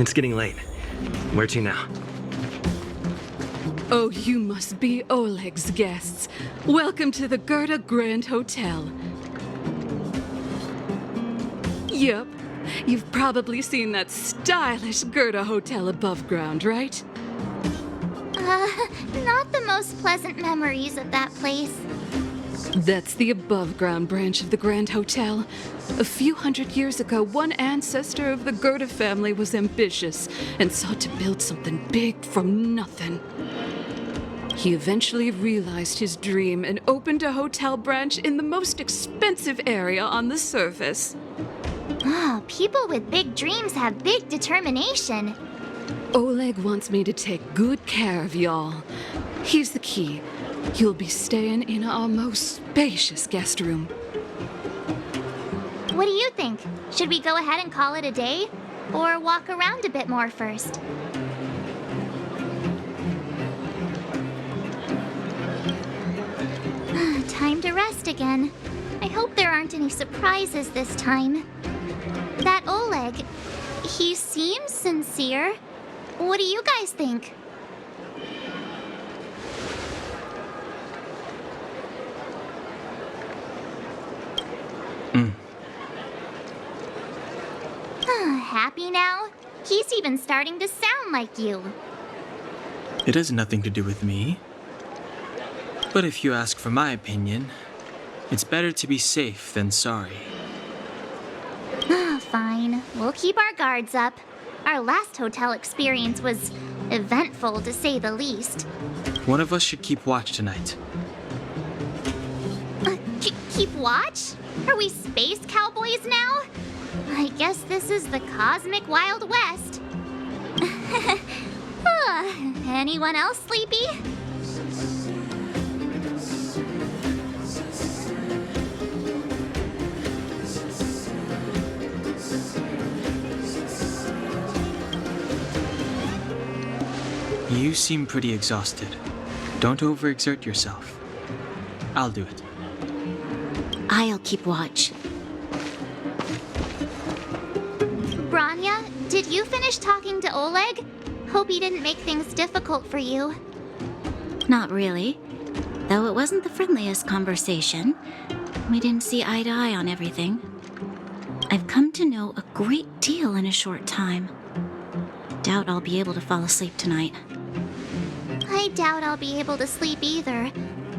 It's getting late. Where to now? Oh, you must be Oleg's guests. Welcome to the Gerda Grand Hotel. Yup. You've probably seen that stylish Gerda Hotel above ground, right? Not the most pleasant memories of that place. That's the above-ground branch of the Grand Hotel. A few hundred years ago, one ancestor of the Gerda family was ambitious and sought to build something big from nothing. He eventually realized his dream and opened a hotel branch in the most expensive area on the surface. Oh, people with big dreams have big determination. Oleg wants me to take good care of y'all. Here's the key. You'll be staying in our most spacious guest room. What do you think? Should we go ahead and call it a day? Or walk around a bit more first? Time to rest again. I hope there aren't any surprises this time. That Oleg, he seems sincere. What do you guys think? Happy now? He's even starting to sound like you. It has nothing to do with me. But if you ask for my opinion, it's better to be safe than sorry. Fine. We'll keep our guards up. Our last hotel experience was eventful, to say the least. One of us should keep watch tonight. Keep watch? Are we space cowboys now? I guess this is the cosmic Wild West. Anyone else sleepy? You seem pretty exhausted. Don't overexert yourself. I'll do it. I'll keep watch. Branya, did you finish talking to Oleg? Hope he didn't make things difficult for you. Not really. Though it wasn't the friendliest conversation. We didn't see eye to eye on everything. I've come to know a great deal in a short time. Doubt I'll be able to fall asleep tonight. I doubt I'll be able to sleep either.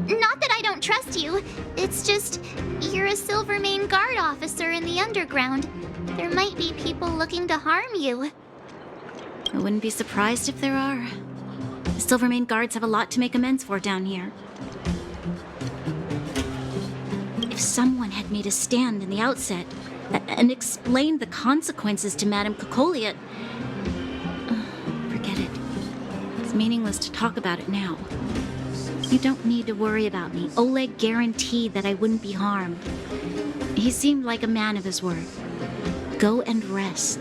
Not that I don't trust you. It's just, you're a Silvermane Guard officer in the underground. There might be people looking to harm you. I wouldn't be surprised if there are. The Silvermane Guards have a lot to make amends for down here. If someone had made a stand in the outset and explained the consequences to Madame Kokolia, forget it. It's meaningless to talk about it now. You don't need to worry about me. Oleg guaranteed that I wouldn't be harmed. He seemed like a man of his word. Go and rest.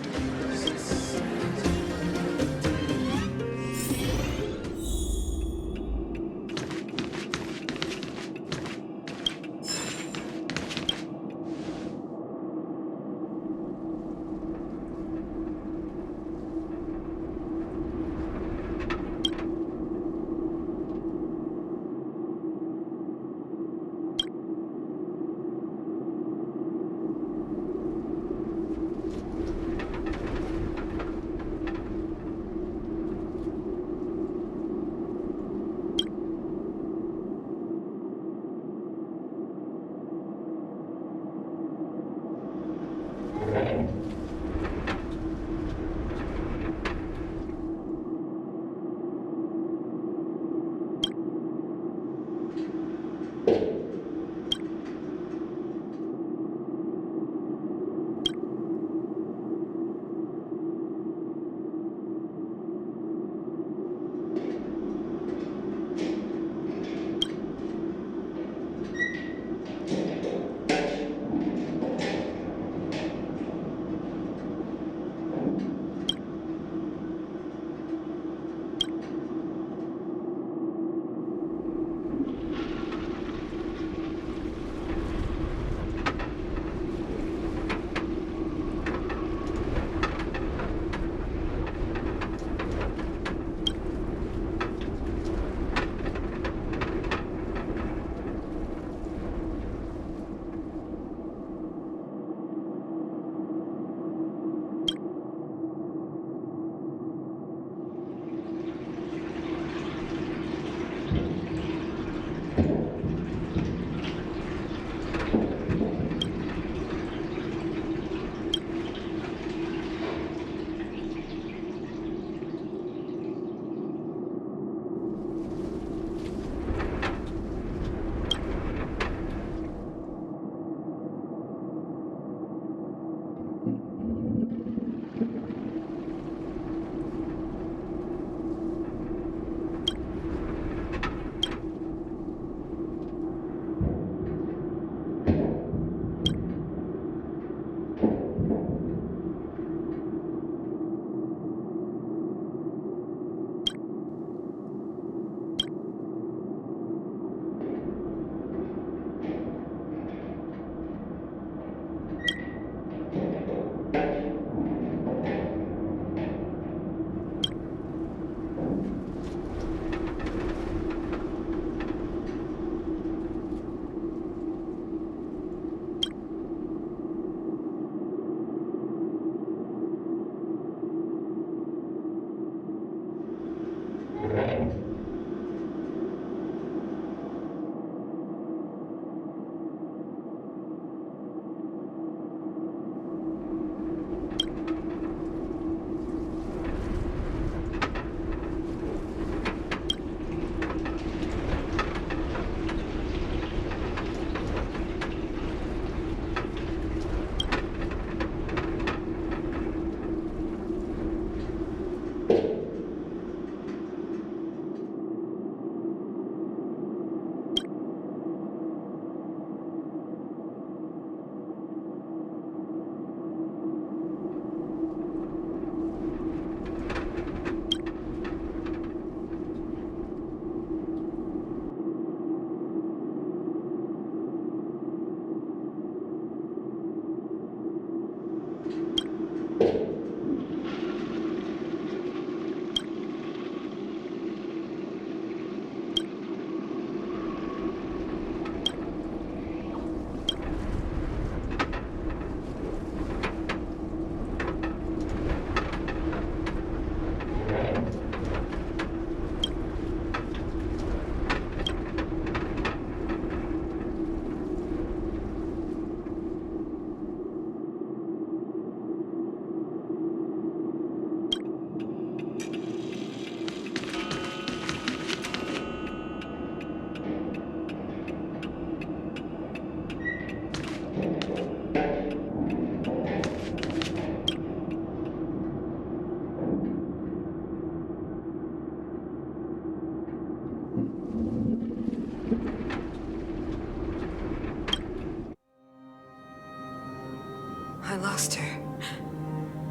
I lost her.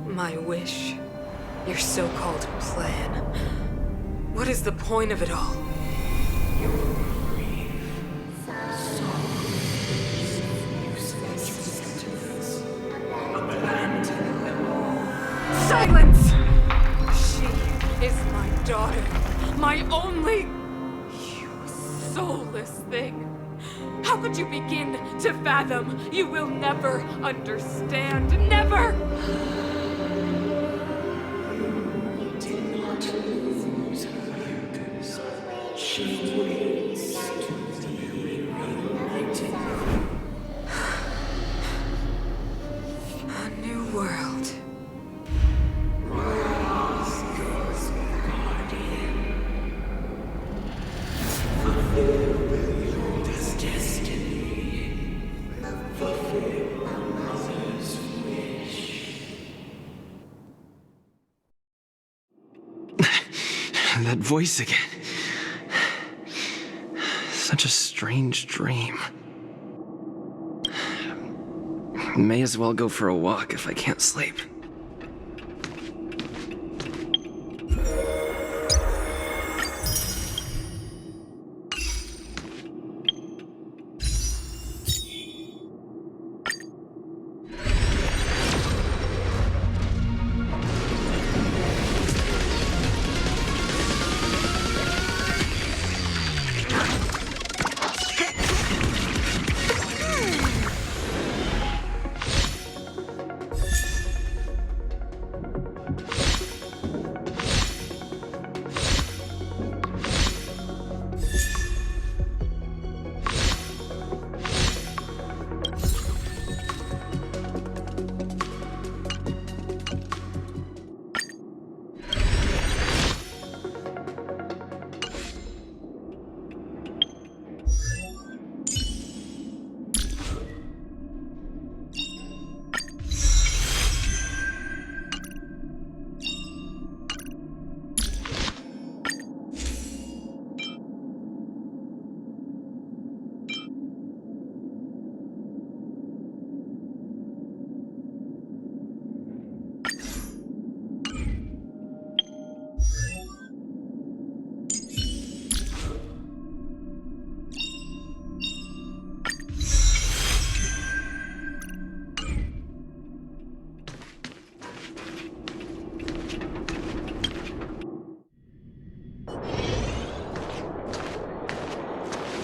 My wish. Your so-called plan. What is the point of it all? Silence! She is my daughter. My only... You soulless thing. How could you begin to fathom? You will never understand. Never! A new world. That voice again. Such a strange dream. May as well go for a walk if I can't sleep.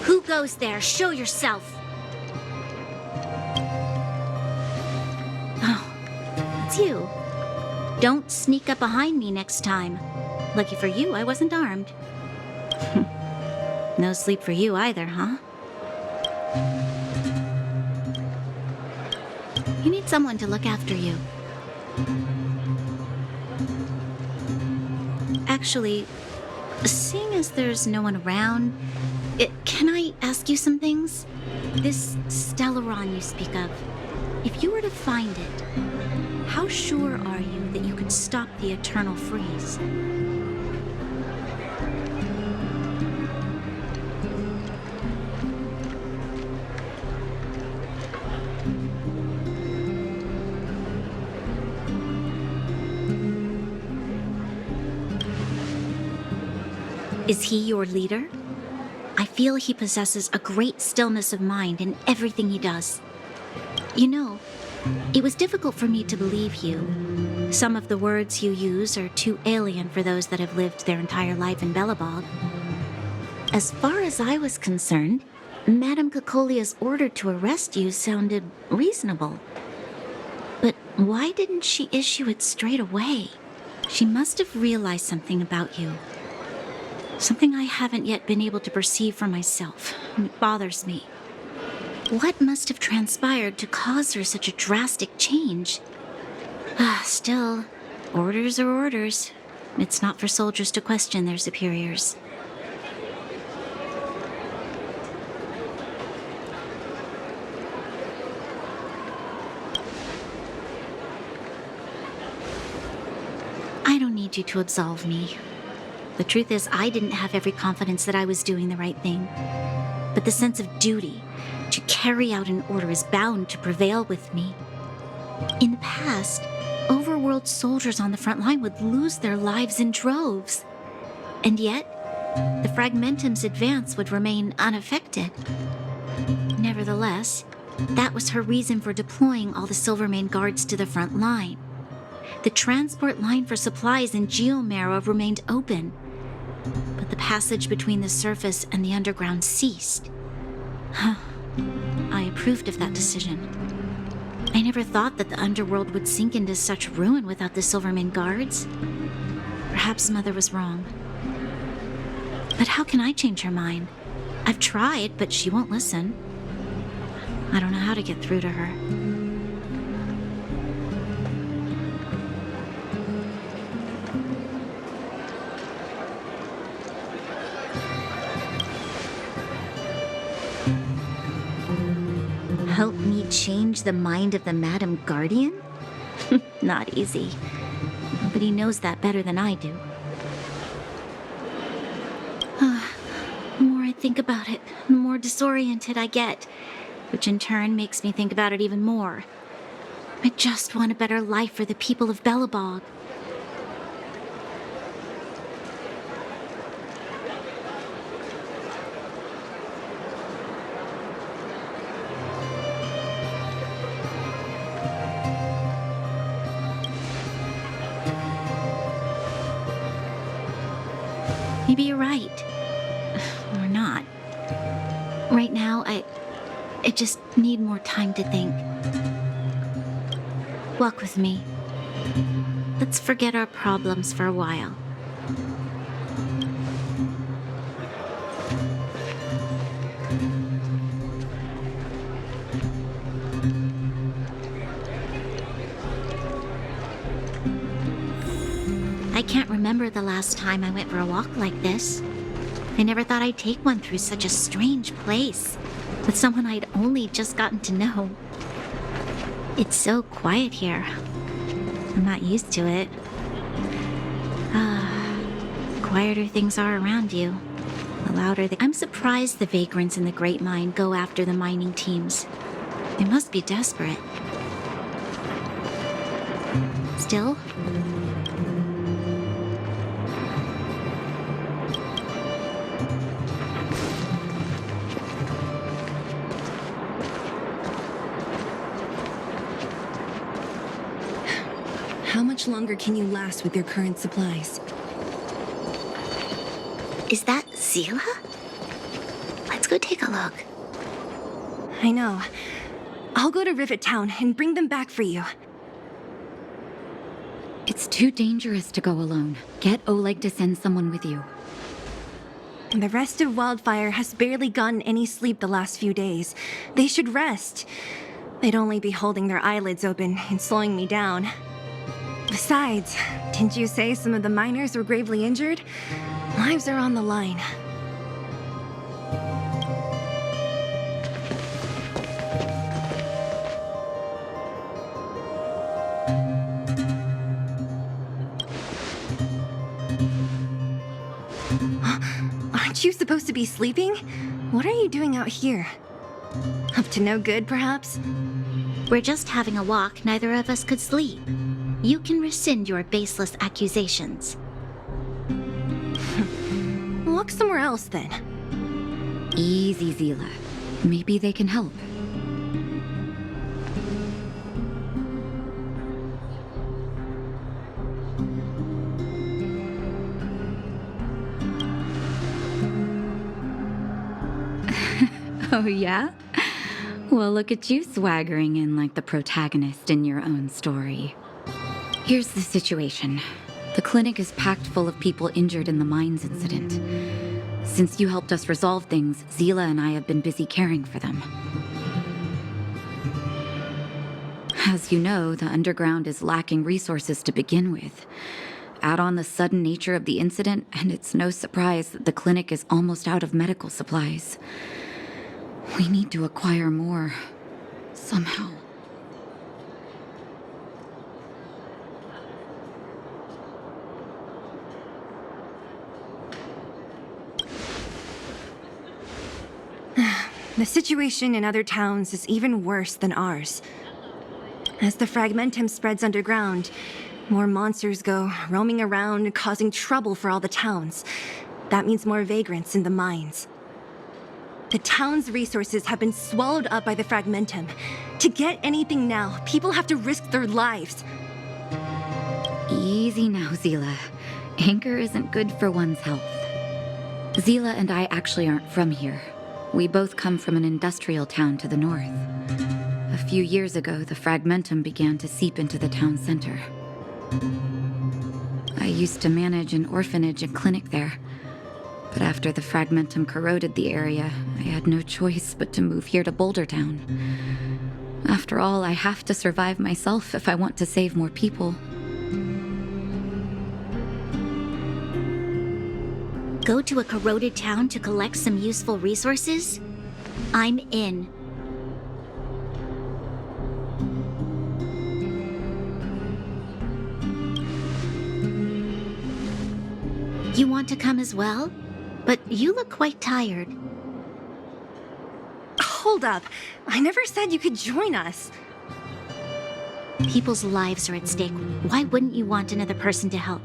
Who goes there? Show yourself. Oh, it's you. Don't sneak up behind me next time. Lucky for you, I wasn't armed. No sleep for you either, huh? You need someone to look after you. Actually, seeing as there's no one around, can I ask you some things? This Stellaron you speak of, if you were to find it, how sure are you that you could stop the eternal freeze? Is he your leader? I feel he possesses a great stillness of mind in everything he does. You know, it was difficult for me to believe you. Some of the words you use are too alien for those that have lived their entire life in Belobog. As far as I was concerned, Madame Cocolia's order to arrest you sounded reasonable. But why didn't she issue it straight away? She must have realized something about you. Something I haven't yet been able to perceive for myself. It bothers me. What must have transpired to cause her such a drastic change? Still, orders are orders. It's not for soldiers to question their superiors. I don't need you to absolve me. The truth is, I didn't have every confidence that I was doing the right thing. But the sense of duty to carry out an order is bound to prevail with me. In the past, overworld soldiers on the front line would lose their lives in droves. And yet, the Fragmentum's advance would remain unaffected. Nevertheless, that was her reason for deploying all the Silvermane guards to the front line. The transport line for supplies in Geomera remained open, but the passage between the surface and the underground ceased. I approved of that decision. I never thought that the underworld would sink into such ruin without the Silvermane guards. Perhaps Mother was wrong. But how can I change her mind? I've tried, but she won't listen. I don't know how to get through to her. Help me change the mind of the Madam Guardian? Not easy. Nobody knows that better than I do. The more I think about it, the more disoriented I get, which in turn makes me think about it even more. I just want a better life for the people of Belobog. Maybe you're right. Or not. Right now, I just need more time to think. Walk with me. Let's forget our problems for a while. I can't remember the last time I went for a walk like this. I never thought I'd take one through such a strange place, with someone I'd only just gotten to know. It's so quiet here. I'm not used to it. The quieter things are around you, the louder they... I'm surprised the vagrants in the Great Mine go after the mining teams. They must be desperate. Still, how much longer can you last with your current supplies? is that Zila? Let's go take a look. I know. I'll go to Rivet Town and bring them back for you. It's too dangerous to go alone. Get Oleg to send someone with you. And the rest of Wildfire has barely gotten any sleep the last few days. They should rest. They'd only be holding their eyelids open and slowing me down. Besides, didn't you say some of the miners were gravely injured? Lives are on the line. Aren't you supposed to be sleeping? What are you doing out here? Up to no good, perhaps? We're just having a walk. Neither of us could sleep. You can rescind your baseless accusations. Walk somewhere else, then. Easy, Zila. Maybe they can help. Oh, yeah? Well, look at you swaggering in like the protagonist in your own story. Here's the situation. The clinic is packed full of people injured in the mines incident. Since you helped us resolve things, Zila and I have been busy caring for them. As you know, the underground is lacking resources to begin with. Add on the sudden nature of the incident, and it's no surprise that the clinic is almost out of medical supplies. We need to acquire more, somehow. The situation in other towns is even worse than ours. As the fragmentum spreads underground, more monsters go roaming around, causing trouble for all the towns. That means more vagrants in the mines. The town's resources have been swallowed up by the fragmentum. To get anything now, people have to risk their lives. Easy now, Zila. Anger isn't good for one's health. Zila and I actually aren't from here. We both come from an industrial town to the north. A few years ago, the fragmentum began to seep into the town center. I used to manage an orphanage and clinic there. But after the fragmentum corroded the area, I had no choice but to move here to Boulder Town. After all, I have to survive myself if I want to save more people. Go to a corroded town to collect some useful resources? I'm in. You want to come as well? But you look quite tired. Hold up. I never said you could join us. People's lives are at stake. Why wouldn't you want another person to help?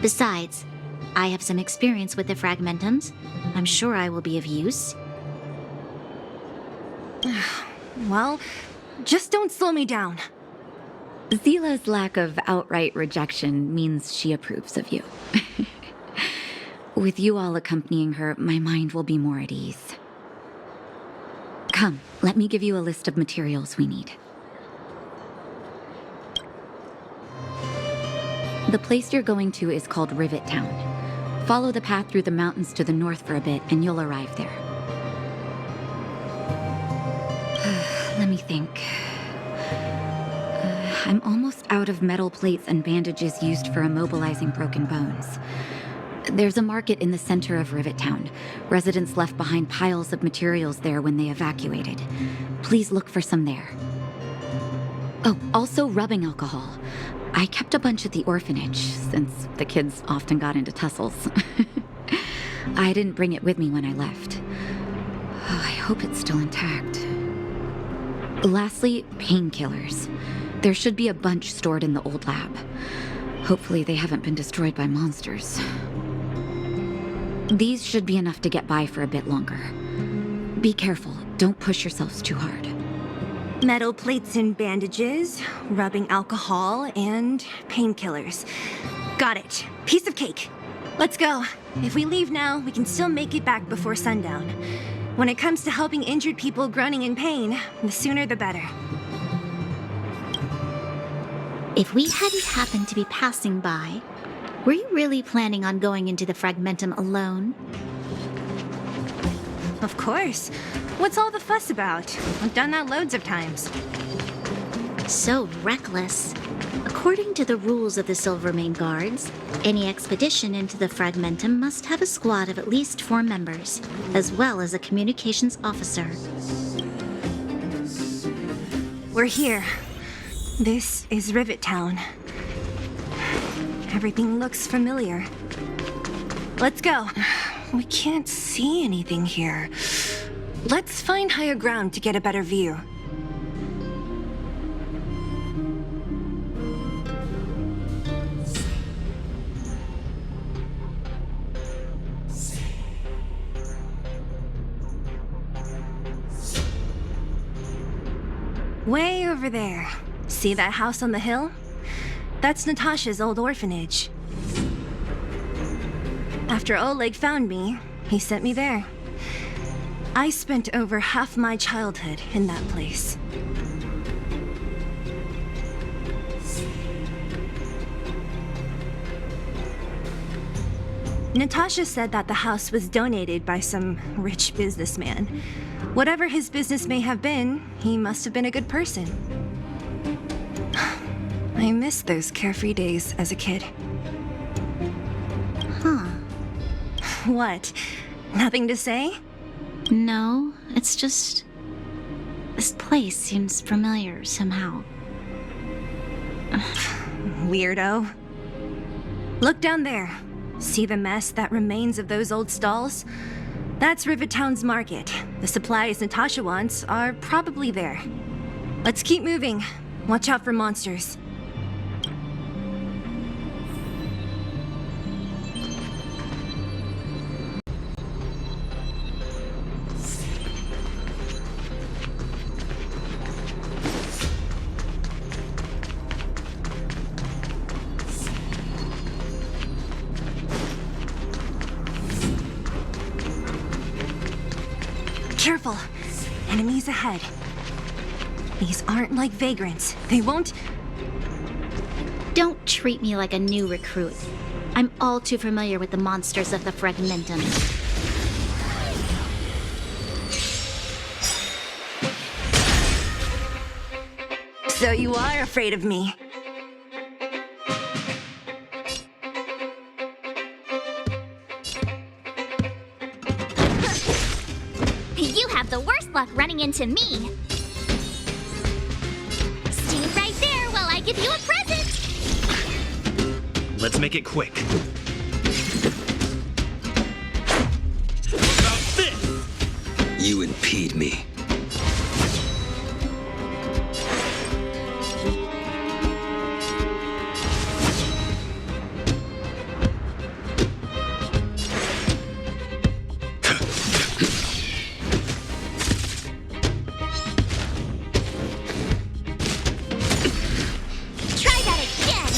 Besides, I have some experience with the fragmentums. I'm sure I will be of use. Well, just don't slow me down. Zila's lack of outright rejection means she approves of you. With you all accompanying her, my mind will be more at ease. Come, let me give you a list of materials we need. The place you're going to is called Rivet Town. Follow the path through the mountains to the north for a bit, and you'll arrive there. Let me think. I'm almost out of metal plates and bandages used for immobilizing broken bones. There's a market in the center of Rivet Town. Residents left behind piles of materials there when they evacuated. Please look for some there. Oh, also rubbing alcohol. I kept a bunch at the orphanage, since the kids often got into tussles. I didn't bring it with me when I left. Oh, I hope it's still intact. Lastly, painkillers. There should be a bunch stored in the old lab. Hopefully they haven't been destroyed by monsters. These should be enough to get by for a bit longer. Be careful, don't push yourselves too hard. Metal plates and bandages, rubbing alcohol, and painkillers. Got it. Piece of cake. Let's go. If we leave now, we can still make it back before sundown. When it comes to helping injured people groaning in pain, the sooner the better. If we hadn't happened to be passing by, were you really planning on going into the fragmentum alone? Of course. What's all the fuss about? I've done that loads of times. So reckless. According to the rules of the Silvermane Guards, any expedition into the fragmentum must have a squad of at least 4 members, as well as a communications officer. We're here. This is Rivet Town. Everything looks familiar. Let's go. We can't see anything here. Let's find higher ground to get a better view. Way over there. See that house on the hill? That's Natasha's old orphanage. After Oleg found me, he sent me there. I spent over half my childhood in that place. Natasha said that the house was donated by some rich businessman. Whatever his business may have been, he must have been a good person. I miss those carefree days as a kid. Huh. What? Nothing to say? No, it's just... this place seems familiar somehow. Weirdo. Look down there. See the mess that remains of those old stalls? That's Rivet Town's market. The supplies Natasha wants are probably there. Let's keep moving. Watch out for monsters. Careful! Enemies ahead. These aren't like vagrants. They won't... Don't treat me like a new recruit. I'm all too familiar with the monsters of the Fragmentum. So you are afraid of me. You have the worst luck running into me. Stay right there while I give you a present. Let's make it quick. About this! You impede me. Try that again.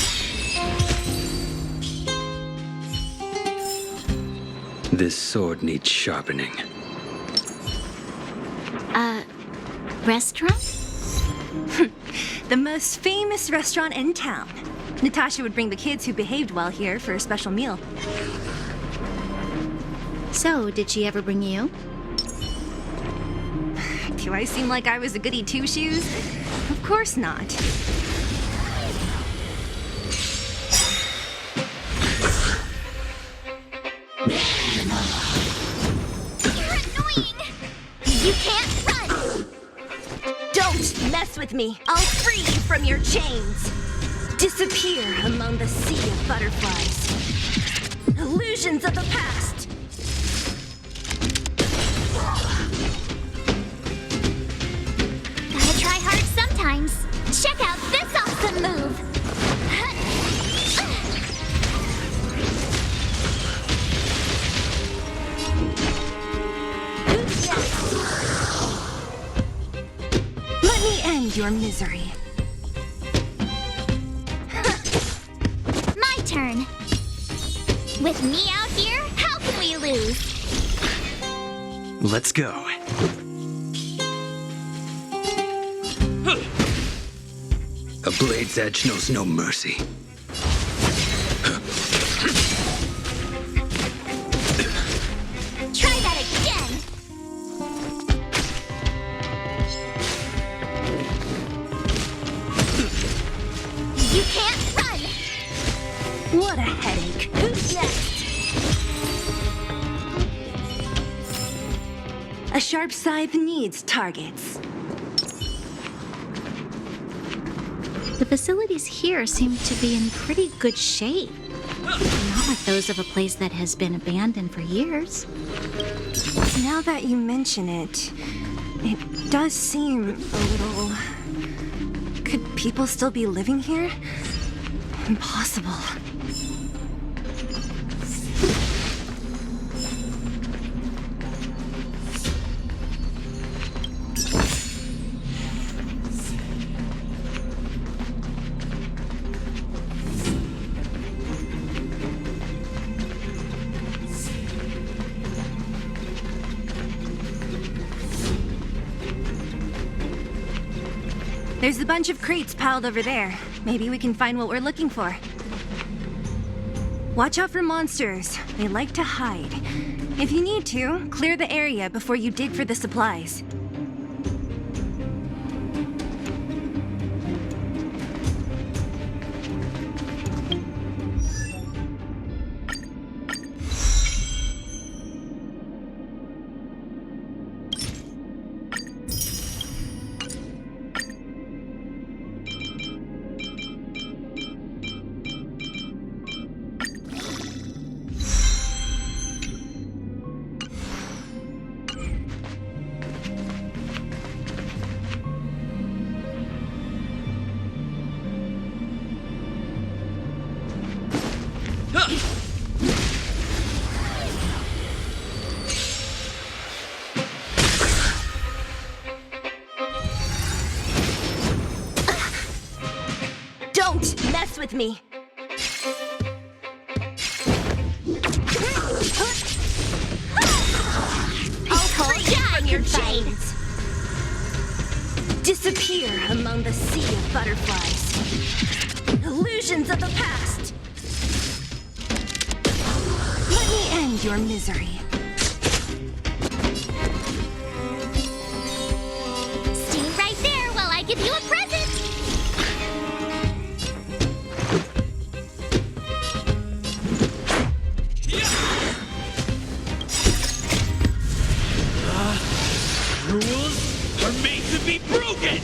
This sword needs sharpening. Restaurant? The most famous restaurant in town. Natasha would bring the kids who behaved well here for a special meal. So, did she ever bring you? Do I seem like I was a goody two-shoes? Of course not. You're annoying. You can't run. Don't mess with me. I'll free you from your chains. Disappear among the sea of butterflies. Illusions of the past. Gotta try hard sometimes. Check out this awesome move. Let me end your misery. My turn. With me out here, how can we lose? Let's go. A blade's edge knows no mercy. Try that again. You can't run. What a headache. Who's next? A sharp scythe needs targets. The facilities here seem to be in pretty good shape. Not like those of a place that has been abandoned for years. Now that you mention it, it does seem a little... Could people still be living here? Impossible. There's a bunch of crates piled over there. Maybe we can find what we're looking for. Watch out for monsters. They like to hide. If you need to, clear the area before you dig for the supplies. Don't mess with me! I'll pull you from your chains! Disappear among the sea of butterflies. Illusions of the past! Let me end your misery. Stay right there while I give you a present! Rules are made to be broken!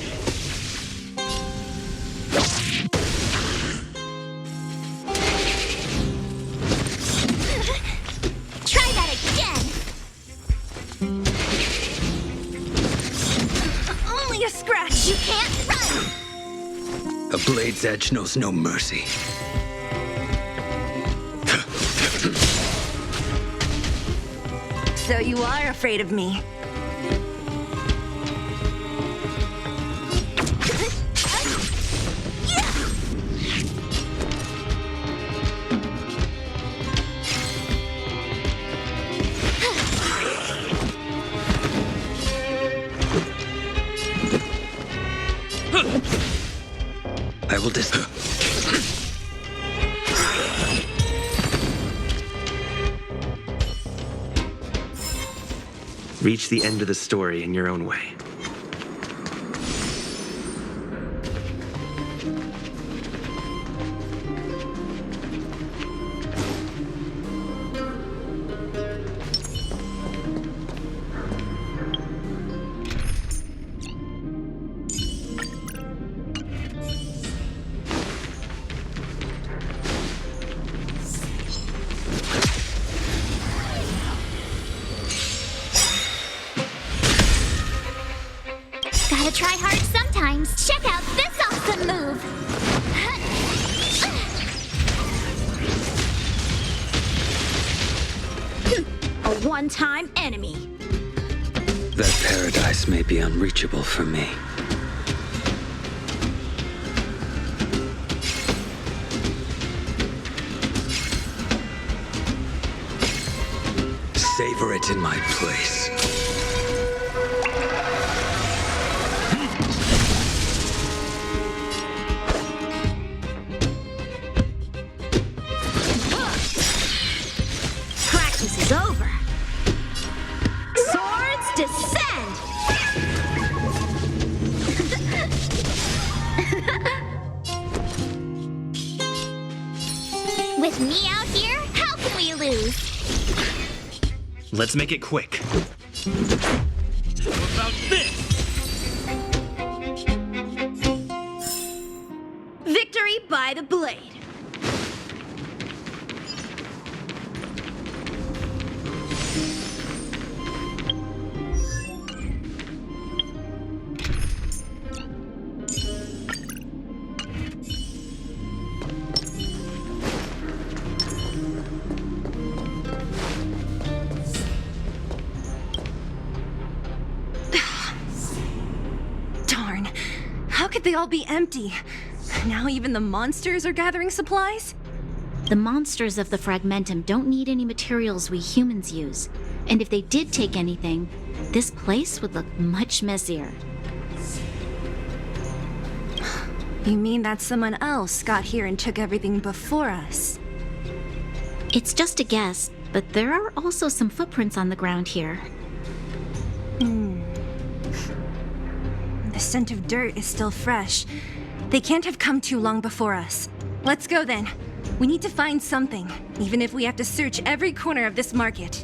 Try that again! Only a scratch! You can't run! A blade's edge knows no mercy. So you are afraid of me. I will Reach the end of the story in your own way. Gotta try hard sometimes. Check out this awesome move! A one-time enemy. That paradise may be unreachable for me. Savor it in my place. Practice is over. Swords descend! With me out here, how can we lose? Let's make it quick. How about this? Victory by the blade. Darn. How could they all be empty? Now even the monsters are gathering supplies? The monsters of the Fragmentum don't need any materials we humans use. And if they did take anything, this place would look much messier. You mean that someone else got here and took everything before us? It's just a guess, but there are also some footprints on the ground here. The scent of dirt is still fresh. They can't have come too long before us. Let's go then. We need to find something, even if we have to search every corner of this market.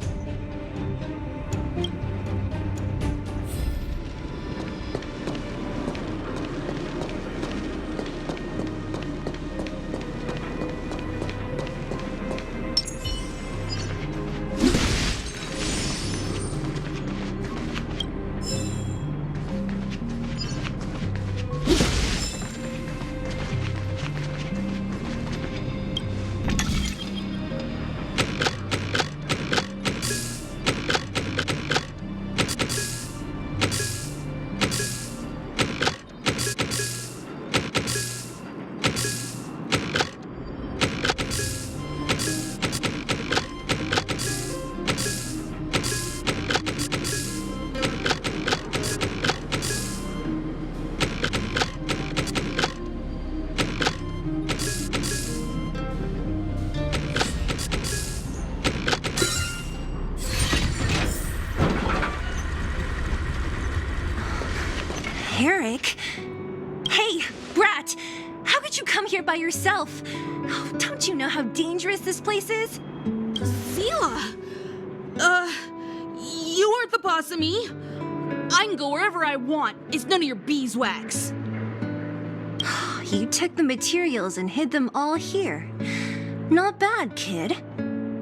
quick. Hey, Brat! How could you come here by yourself? Oh, don't you know how dangerous this place is? Zila! You aren't the boss of me. I can go wherever I want. It's none of your beeswax. You took the materials and hid them all here. Not bad, kid.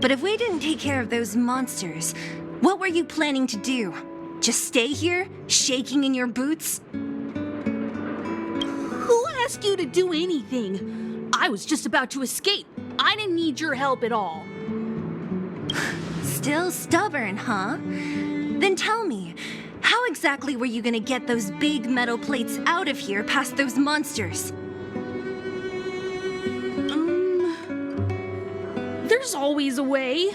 But if we didn't take care of those monsters, what were you planning to do? Just stay here, shaking in your boots? Who asked you to do anything? I was just about to escape. I didn't need your help at all. Still stubborn, huh? Then tell me, how exactly were you gonna get those big metal plates out of here past those monsters? There's always a way.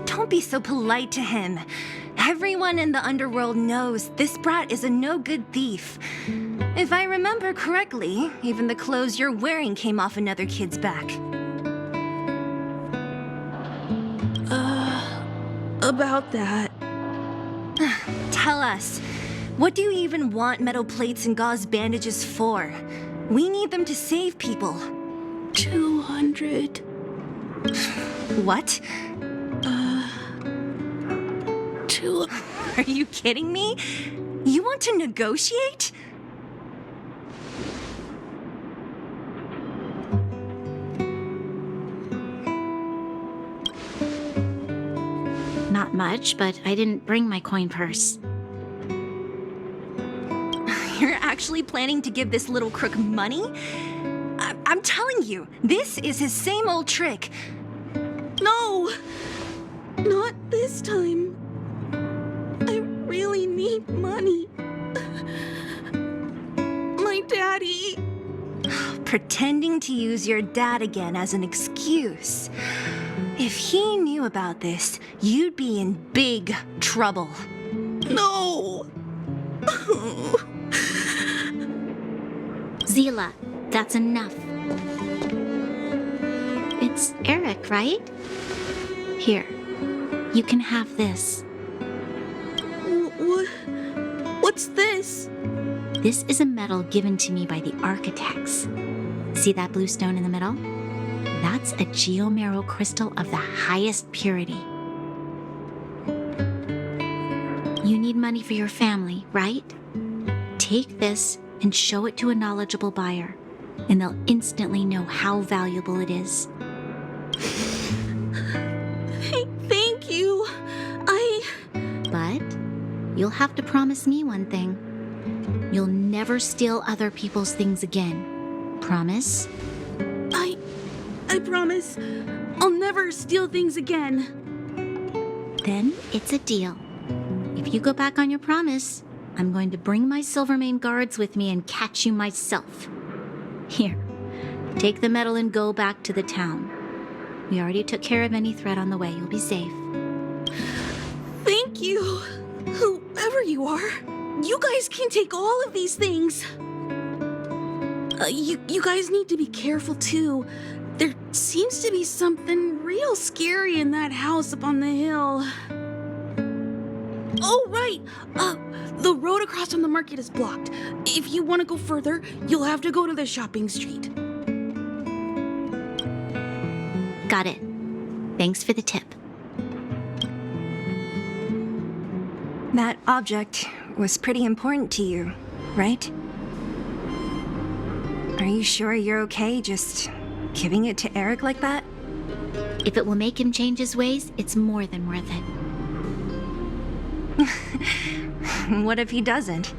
Don't be so polite to him. Everyone in the underworld knows this brat is a no-good thief. If I remember correctly, even the clothes you're wearing came off another kid's back. About that. Tell us, what do you even want metal plates and gauze bandages for? We need them to save people. 200. What? 2. Are you kidding me? You want to negotiate? Not much, but I didn't bring my coin purse. You're actually planning to give this little crook money? I'm telling you, this is his same old trick. No! Not this time. I really need money. My daddy. Pretending to use your dad again as an excuse. If he knew about this, you'd be in big trouble. No! Zila, that's enough. It's Eric, right? Here, you can have this. What's this? This is a medal given to me by the architects. See that blue stone in the middle? That's a geomarrow crystal of the highest purity. You need money for your family, right? Take this and show it to a knowledgeable buyer, and they'll instantly know how valuable it is. Thank you. But you'll have to promise me one thing. You'll never steal other people's things again. Promise? I promise. I'll never steal things again. Then it's a deal. If you go back on your promise, I'm going to bring my Silvermane guards with me and catch you myself. Here, take the medal and go back to the town. We already took care of any threat on the way. You'll be safe. Thank you. Whoever you are, you guys can take all of these things. You guys need to be careful too. There seems to be something real scary in that house up on the hill. Oh, right. The road across from the market is blocked. If you want to go further, you'll have to go to the shopping street. Got it. Thanks for the tip. That object was pretty important to you, right? Are you sure you're okay just giving it to Eric like that? If it will make him change his ways, it's more than worth it. What if he doesn't?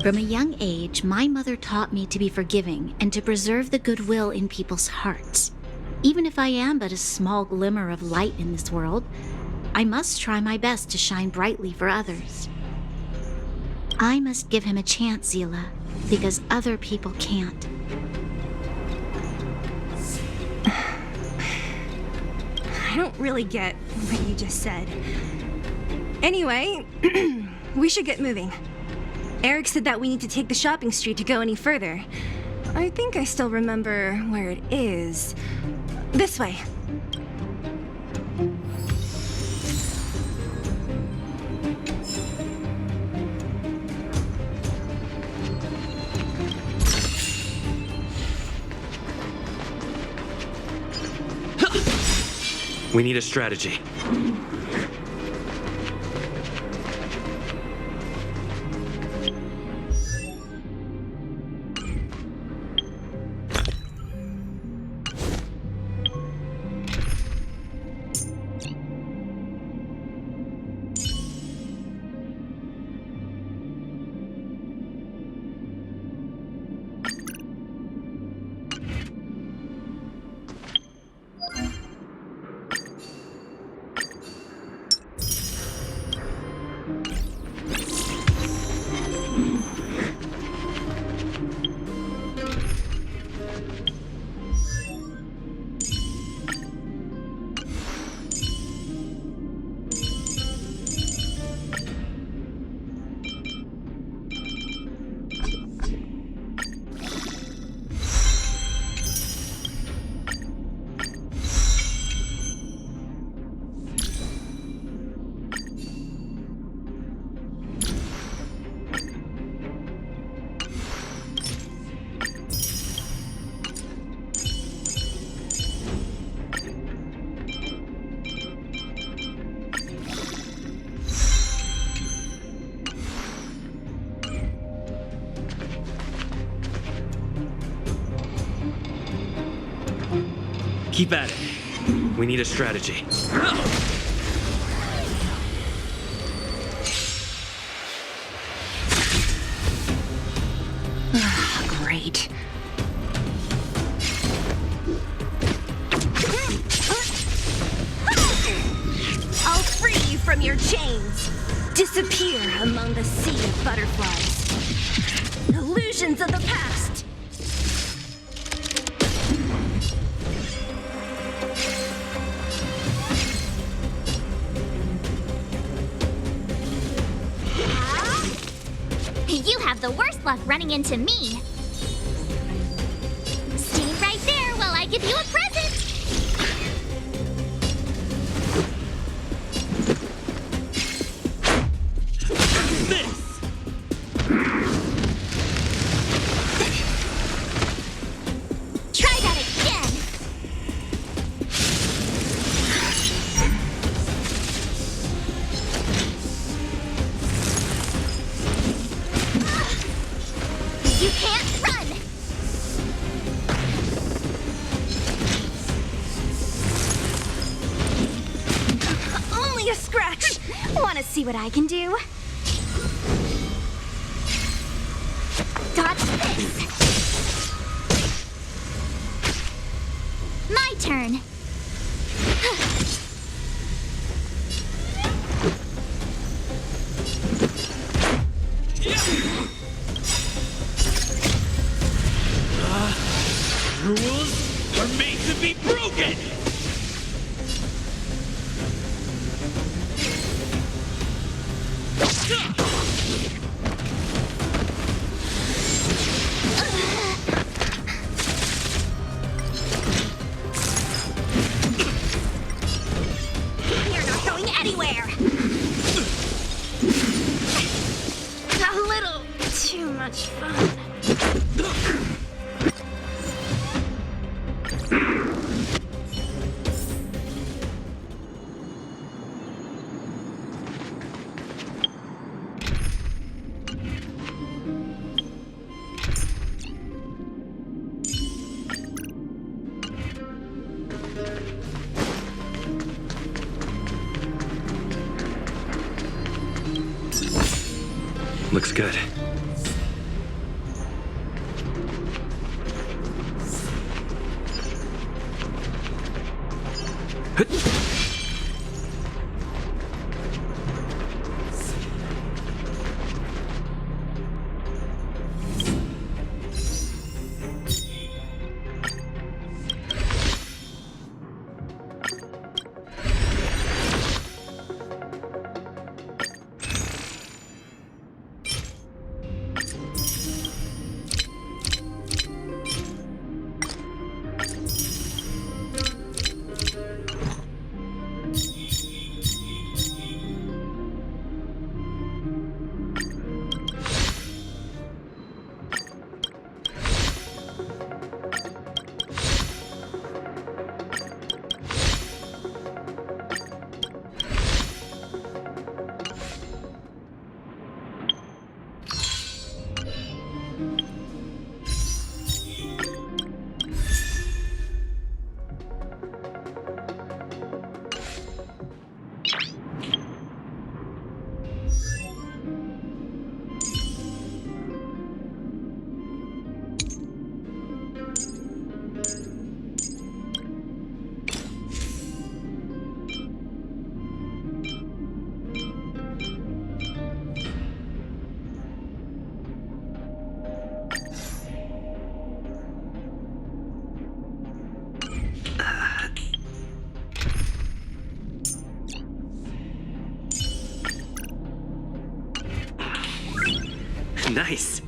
From a young age, my mother taught me to be forgiving and to preserve the goodwill in people's hearts. Even if I am but a small glimmer of light in this world, I must try my best to shine brightly for others. I must give him a chance, Zila, because other people can't. I don't really get what you just said. Anyway, we should get moving. Eric said that we need to take the shopping street to go any further. I think I still remember where it is. This way. We need a strategy. Keep at it. We need a strategy. Great. I'll free you from your chains. Disappear among the sea of butterflies. Illusions of the past. You have the worst luck running into me. Stay right there while I give you a present. This! Try that again. You can't run! Only a scratch. Want to see what I can do? Dodge this. My turn. Rules are made to be broken! You're not going anywhere. A little too much fun. Looks good. Nice.